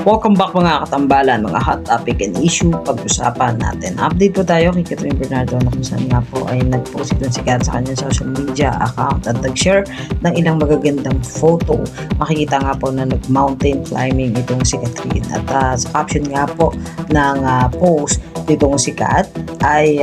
Welcome back mga katambalan, mga hot topic and issue pag-usapan natin. Update po tayo kay Catherine Bernardo na kung saan nga po ay nag-post itong sikat sa kanyang social media account at nag-share ng ilang magagandang photo. Makikita nga po na nag-mountain climbing itong si Catherine at sa caption nga po ng post nitong sikat ay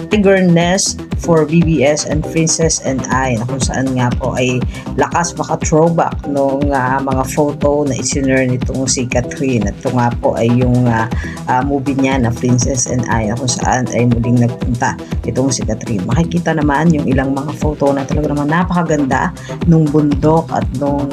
Tiger Nest for BBS and Princess and I na kung saan nga po ay lakas maka-throwback nung mga photo na isinare nitong si Catherine at ito nga po ay yung movie niya na Princess and I na kung saan ay muling nagpunta itong si Catherine. Makikita naman yung ilang mga photo na talaga naman napakaganda nung bundok at nung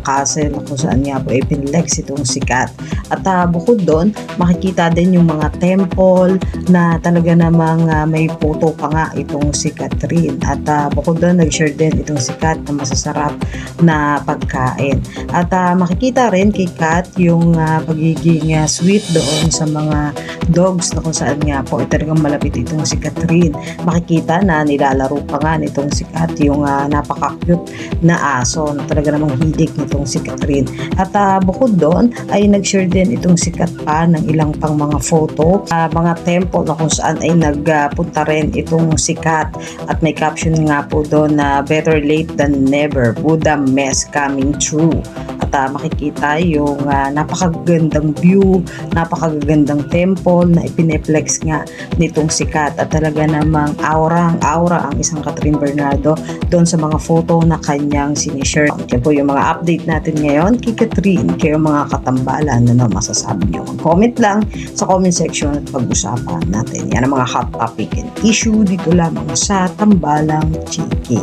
castle na kung saan nga po ay pinlex itong sikat. At bukod doon, makikita din yung mga temple na talaga namang may photo pa nga itong si Catherine. At bukod doon, nag-share din itong sikat na masasarap na pagkain. At makikita rin kay Kat yung pagiging sweet doon sa mga dogs na kung saan nga po talagang malapit itong si Catherine. Makikita na nilalaro pa nga nitong si Kat yung napaka-cute na aso na talaga namang hilig nitong si Catherine. At bukod doon ay nag-share din itong si Kat pa ng ilang pang mga photo, mga temple na kung saan ay nagpunta rin itong si Kat at may caption nga po doon na better late than never, Buddha mess coming true. At makikita yung napakagandang view, napakagandang temple na ipineplex nga nitong sikat at talaga namang aura ang isang Catherine Bernardo doon sa mga photo na kanyang sinishare. Yan po yung mga update natin ngayon kay Catherine. Kayo mga katambalan, ano masasabi nyo? Comment lang sa comment section at pag-usapan natin. Yan ang mga hot topic and issue dito lamang sa Tambalang Chiki.